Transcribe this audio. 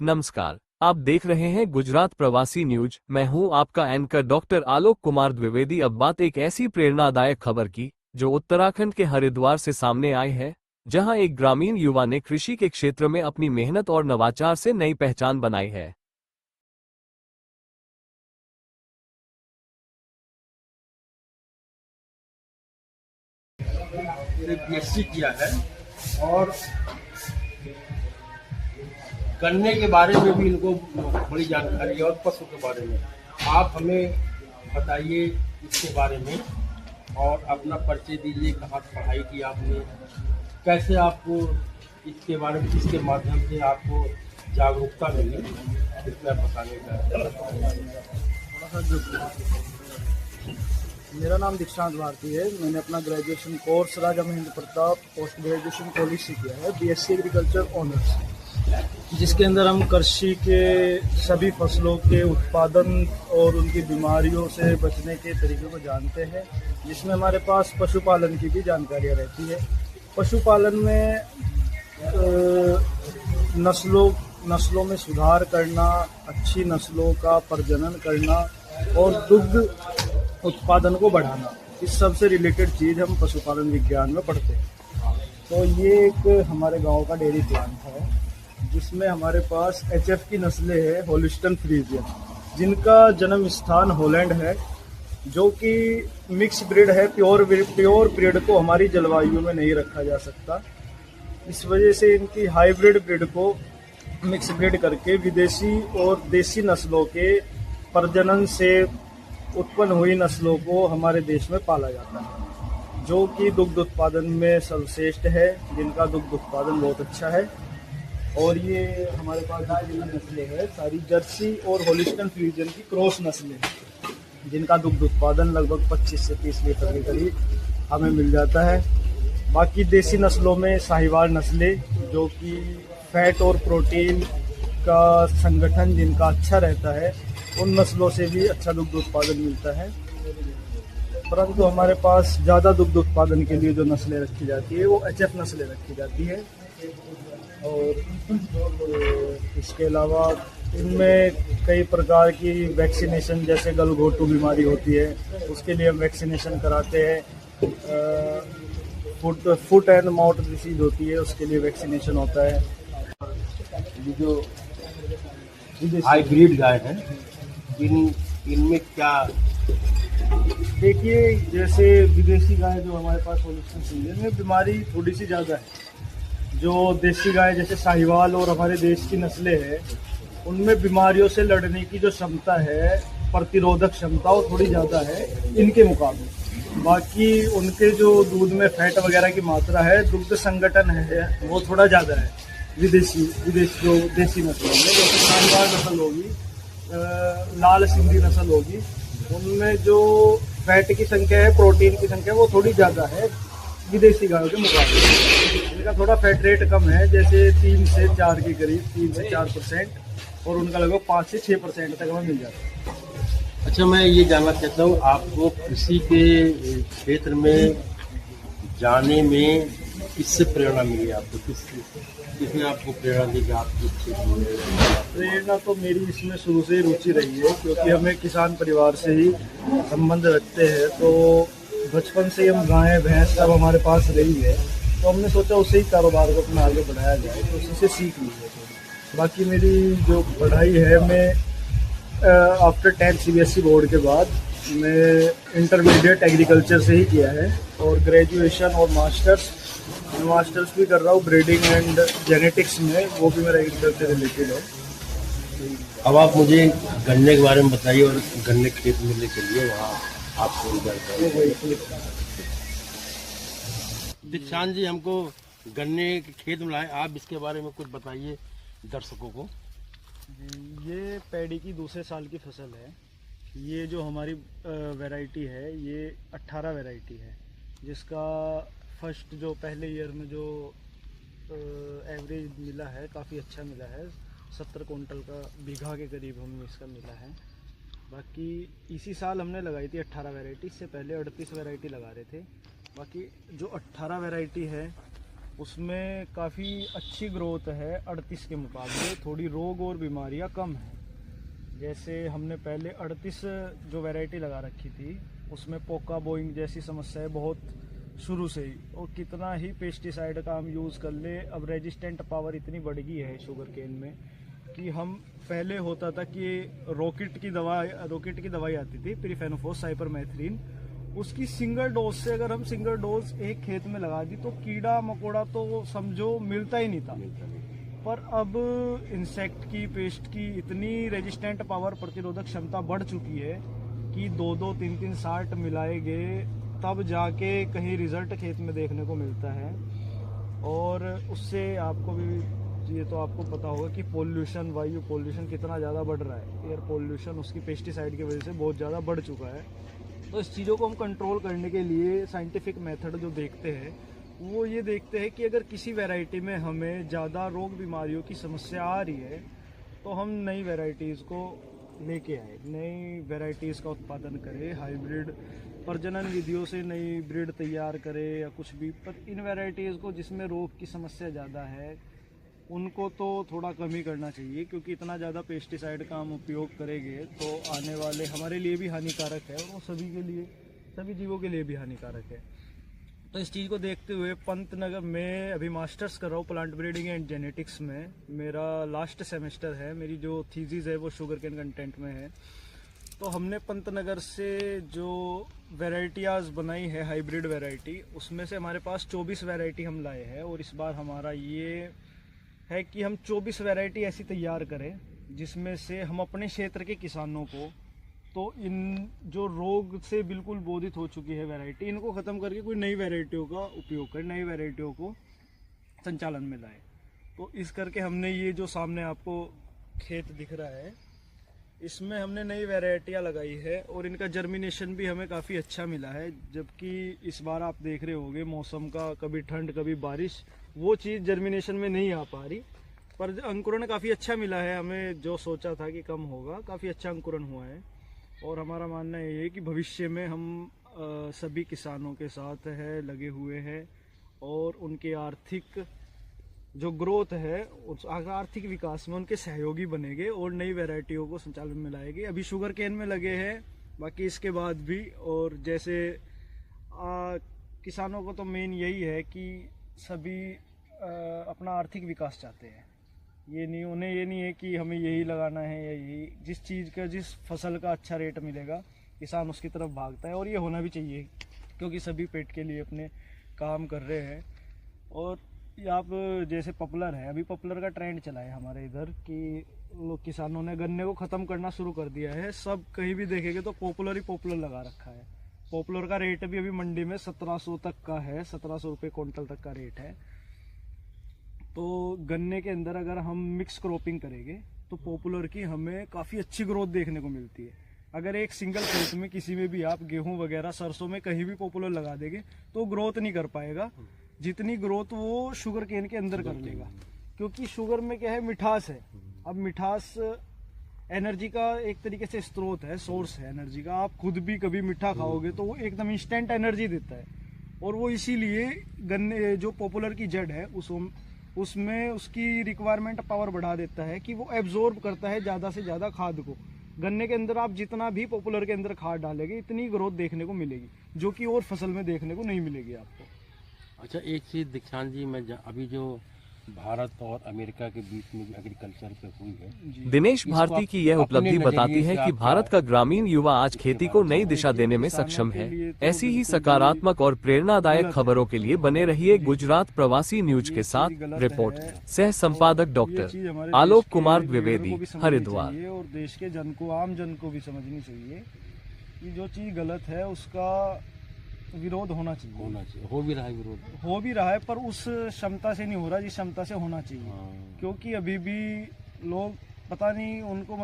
नमस्कार, आप देख रहे हैं गुजरात प्रवासी न्यूज। मैं हूं आपका एंकर डॉक्टर आलोक कुमार द्विवेदी। अब बात एक ऐसी प्रेरणादायक खबर की जो उत्तराखंड के हरिद्वार से सामने आई है, जहां एक ग्रामीण युवा ने कृषि के क्षेत्र में अपनी मेहनत और नवाचार से नई पहचान बनाई है। बीएससी किया है और गन्ने के बारे में भी इनको बड़ी जानकारी है और पशु के बारे में। आप हमें बताइए इसके बारे में और अपना परिचय दीजिए। कहाँ पढ़ाई की आपने, कैसे आपको इसके बारे में, इसके माध्यम से आपको जागरूकता मिली, इसमें बताने का। मेरा नाम दीक्षांत भारती है। मैंने अपना graduation course Raja Mahendra Pratap post graduation college से किया है, बीएससी एग्रीकल्चर ऑनर्स, जिसके अंदर हम कृषि के सभी फसलों के उत्पादन और उनकी बीमारियों से बचने के तरीकों को जानते हैं, जिसमें हमारे पास पशुपालन की भी जानकारियाँ रहती है। पशुपालन में नस्लों में सुधार करना, अच्छी नस्लों का प्रजनन करना और दुग्ध उत्पादन को बढ़ाना, इस सब से रिलेटेड चीज़ हम पशुपालन विज्ञान में पढ़ते हैं। तो ये एक हमारे गांव का डेयरी प्लांट है, जिसमें हमारे पास एचएफ की नस्लें हैं, होलिस्टन फ्रीजियन, जिनका जन्म स्थान हॉलैंड है, जो कि मिक्स ब्रीड है। प्योर ब्रीड को हमारी जलवायु में नहीं रखा जा सकता। इस वजह से इनकी हाइब्रिड ब्रीड को मिक्स ब्रीड करके विदेशी और देसी नस्लों के प्रजनन से उत्पन्न हुई नस्लों को हमारे देश में पाला जाता है, जो कि दुग्ध उत्पादन में सर्वश्रेष्ठ है, जिनका दुग्ध उत्पादन बहुत अच्छा है। और ये हमारे पास नस्लें हैं सारी जर्सी और होलिस्टन फ्रीजियन की क्रॉस नस्लें, जिनका दुग्ध उत्पादन लगभग 25 से 30 लीटर के करीब हमें मिल जाता है। बाकी देसी नस्लों में साहिवाल नस्लें, जो कि फैट और प्रोटीन का संगठन जिनका अच्छा रहता है, उन नस्लों से भी अच्छा दुग्ध उत्पादन मिलता है। परंतु हमारे पास ज़्यादा दुग्ध उत्पादन के लिए जो नस्लें रखी जाती है वो एचएफ नस्लें रखी जाती है। और इसके अलावा इनमें कई प्रकार की वैक्सीनेशन, जैसे गलघोटू बीमारी होती है, उसके लिए हम वैक्सीनेशन कराते हैं। फुट एंड माउथ डिसीज होती है, उसके लिए वैक्सीनेशन होता है। ये जो हाइब्रिड गाय है, इनमें क्या देखिए, जैसे विदेशी गाय जो हमारे पास होलिस्टन फ्रीजियन में बीमारी थोड़ी सी ज़्यादा है। जो देसी गाय जैसे साहिवाल और हमारे देश की नस्लें हैं, उनमें बीमारियों से लड़ने की जो क्षमता है, प्रतिरोधक क्षमता, वो थोड़ी ज़्यादा है इनके मुकाबले। बाकी उनके जो दूध में फैट वगैरह की मात्रा है, दुग्ध संगठन है, वो थोड़ा ज़्यादा है विदेश जो देसी नस्लों में। जैसे साहिवाल नस्ल होगी, लाल सिंधी नस्ल होगी, उनमें जो फैट की संख्या है, प्रोटीन की संख्या, वो थोड़ी ज़्यादा है विदेशी गायों के मुकाबले। इनका थोड़ा फैट रेट कम है, जैसे 3 से 4 के करीब, 3 से 4%, और उनका लगभग 5 से 6% तक हमें मिल जाता है। अच्छा, मैं ये जानना चाहता हूँ, आपको कृषि के क्षेत्र में जाने में किससे प्रेरणा मिली? आपको किसने आपको प्रेरणा दी कि आप इस क्षेत्र में? प्रेरणा तो मेरी इसमें शुरू से ही रुचि रही है, क्योंकि हमें किसान परिवार से ही संबंध रखते हैं। तो बचपन से हम गायें भैंस सब हमारे पास रही है, तो हमने सोचा उसे ही कारोबार को अपना आगे बढ़ाया जाए, तो उसी से सीख ली है। बाकी मेरी जो पढ़ाई है, मैं आफ्टर 10th सीबीएसई बोर्ड के बाद मैं इंटरमीडिएट एग्रीकल्चर से ही किया है, और ग्रेजुएशन और मास्टर्स भी कर रहा हूँ ब्रीडिंग एंड जेनेटिक्स में, वो भी मेरा एग्रीकल्चर रिलेटेड है। अब आप मुझे गन्ने के बारे में बताइए और गन्ने खेत मिलने के लिए वहाँ आपको जानकारी। दीक्षांत जी, हमको गन्ने के खेत में लाए, आप इसके बारे में कुछ बताइए दर्शकों को। ये पैडी की दूसरे साल की फसल है। ये जो हमारी वैरायटी है, ये 18 वैरायटी है, जिसका फर्स्ट जो पहले ईयर में जो एवरेज मिला है, काफ़ी अच्छा मिला है। 70 कुंटल का बीघा के करीब हमें इसका मिला है। बाकी इसी साल हमने लगाई थी 18 वैरायटी, इससे पहले 38 वैरायटी लगा रहे थे। बाकी जो 18 वैरायटी है, उसमें काफ़ी अच्छी ग्रोथ है 38 के मुकाबले। थोड़ी रोग और बीमारियां कम हैं। जैसे हमने पहले 38 जो वैरायटी लगा रखी थी उसमें पोका बोइंग जैसी समस्याएं बहुत शुरू से ही, और कितना ही पेस्टिसाइड का हम यूज़ कर ले, अब रेजिस्टेंट पावर इतनी बढ़ गई है शुगर केन में कि हम पहले होता था कि रॉकेट की दवाई आती थी पिरिफेनोफोस साइपरमेथ्रिन, उसकी सिंगल डोज से अगर हम सिंगल डोज एक खेत में लगा दी तो कीड़ा मकोड़ा तो समझो मिलता ही नहीं था। पर अब इंसेक्ट की, पेस्ट की इतनी रेजिस्टेंट पावर, प्रतिरोधक क्षमता बढ़ चुकी है कि 2-2, 3-3 साल्ट मिलाए गए तब जाके कहीं रिजल्ट खेत में देखने को मिलता है। और उससे आपको भी, ये तो आपको पता होगा कि पोल्यूशन, वायु पोल्यूशन कितना ज़्यादा बढ़ रहा है। एयर पोल्यूशन उसकी पेस्टिसाइड की वजह से बहुत ज़्यादा बढ़ चुका है। तो इस चीज़ों को हम कंट्रोल करने के लिए साइंटिफिक मेथड जो देखते हैं वो ये देखते हैं कि अगर किसी वैरायटी में हमें ज़्यादा रोग बीमारियों की समस्या आ रही है तो हम नई वैरायटीज़ को लेके आए, नई वैरायटीज़ का उत्पादन करें, हाइब्रिड प्रजनन विधियों से नई ब्रीड तैयार करें या कुछ भी। पर इन वैरायटीज़ को जिसमें रोग की समस्या ज़्यादा है उनको तो थोड़ा कम ही करना चाहिए, क्योंकि इतना ज़्यादा पेस्टिसाइड का हम उपयोग करेंगे तो आने वाले हमारे लिए भी हानिकारक है और वो सभी के लिए, सभी जीवों के लिए भी हानिकारक है। तो इस चीज़ को देखते हुए पंतनगर में अभी मास्टर्स कर रहा हूँ प्लांट ब्रीडिंग एंड जेनेटिक्स में। मेरा लास्ट सेमेस्टर है, मेरी जो थीसिस है वो शुगर केन कंटेंट में है। तो हमने पंतनगर से जो वैरायटियाज़ बनाई है हाइब्रिड वैरायटी, उसमें से हमारे पास 24 वैरायटी हम लाए हैं। और इस बार हमारा ये है कि हम 24 वैरायटी ऐसी तैयार करें जिसमें से हम अपने क्षेत्र के किसानों को, तो इन जो रोग से बिल्कुल बोधित हो चुकी है वैरायटी, इनको ख़त्म करके कोई नई वैरायटियों का उपयोग करें, नई वैरायटियों को संचालन में लाए। तो इस करके हमने ये जो सामने आपको खेत दिख रहा है इसमें हमने नई वैरायटियाँ लगाई है और इनका जर्मिनेशन भी हमें काफ़ी अच्छा मिला है। जबकि इस बार आप देख रहे होंगे मौसम का, कभी ठंड कभी बारिश, वो चीज़ जर्मिनेशन में नहीं आ पा रही, पर अंकुरण काफ़ी अच्छा मिला है हमें। जो सोचा था कि कम होगा, काफ़ी अच्छा अंकुरण हुआ है। और हमारा मानना ये है कि भविष्य में हम सभी किसानों के साथ है लगे हुए हैं और उनके आर्थिक जो ग्रोथ है, उस आर्थिक विकास में उनके सहयोगी बनेंगे और नई वैरायटियों को संचालन में लाएंगे। अभी शुगर केन में लगे हैं, बाकी इसके बाद भी। और जैसे किसानों को तो मेन यही है कि सभी अपना आर्थिक विकास चाहते हैं। उन्हें ये नहीं है कि हमें यही लगाना है या यही, जिस चीज़ का, जिस फसल का अच्छा रेट मिलेगा किसान उसकी तरफ भागता है। और ये होना भी चाहिए, क्योंकि सभी पेट के लिए अपने काम कर रहे हैं। और आप जैसे पॉपुलर है, अभी पॉपुलर का ट्रेंड चला है हमारे इधर कि लोग, किसानों ने गन्ने को ख़त्म करना शुरू कर दिया है। सब कहीं भी देखेंगे तो पॉपुलर ही पॉपुलर लगा रखा है। पॉपुलर का रेट भी अभी मंडी में 1700 तक का है, 1700 रुपये क्विंटल तक का रेट है। तो गन्ने के अंदर अगर हम मिक्स क्रॉपिंग करेंगे तो पॉपुलर की हमें काफ़ी अच्छी ग्रोथ देखने को मिलती है। अगर एक सिंगल खेत में किसी में भी आप गेहूं वगैरह, सरसों में कहीं भी पॉपुलर लगा देंगे तो ग्रोथ नहीं कर पाएगा जितनी ग्रोथ वो शुगर केन के अंदर कर लेगा। क्योंकि शुगर में क्या है, मिठास है। अब मिठास एनर्जी का एक तरीके से स्रोत है, सोर्स है एनर्जी का। आप खुद भी कभी मीठा खाओगे तो वो एकदम इंस्टेंट एनर्जी देता है। और वो इसीलिए गन्ने, जो पॉपुलर की जड़ है, उसमें उसकी रिक्वायरमेंट पावर बढ़ा देता है कि वो एब्जॉर्ब करता है ज़्यादा से ज़्यादा खाद को। गन्ने के अंदर आप जितना भी पॉपुलर के अंदर खाद डालेंगे इतनी ग्रोथ देखने को मिलेगी, जो कि और फसल में देखने को नहीं मिलेगी आपको। अच्छा, एक चीज़ दीक्षांत जी, मैं अभी जो भारत और अमेरिका के बीच में जो एग्रीकल्चर पे हुई है, दिनेश भारती की यह उपलब्धि बताती है कि भारत का ग्रामीण युवा आज खेती को नई दिशा देने में सक्षम है। ऐसी ही सकारात्मक और प्रेरणादायक खबरों के लिए बने रहिए गुजरात प्रवासी न्यूज के साथ। रिपोर्ट सह संपादक डॉक्टर आलोक कुमार द्विवेदी, हरिद्वार। और देश के जन को, आम जन को भी समझनी चाहिए कि जो चीज गलत है उसका विरोध होना चाहिए। हो भी रहा है विरोध, हो भी रहा है, पर उस क्षमता से नहीं हो रहा जिस क्षमता से होना चाहिए। क्योंकि अभी भी लोग पता नहीं, उनको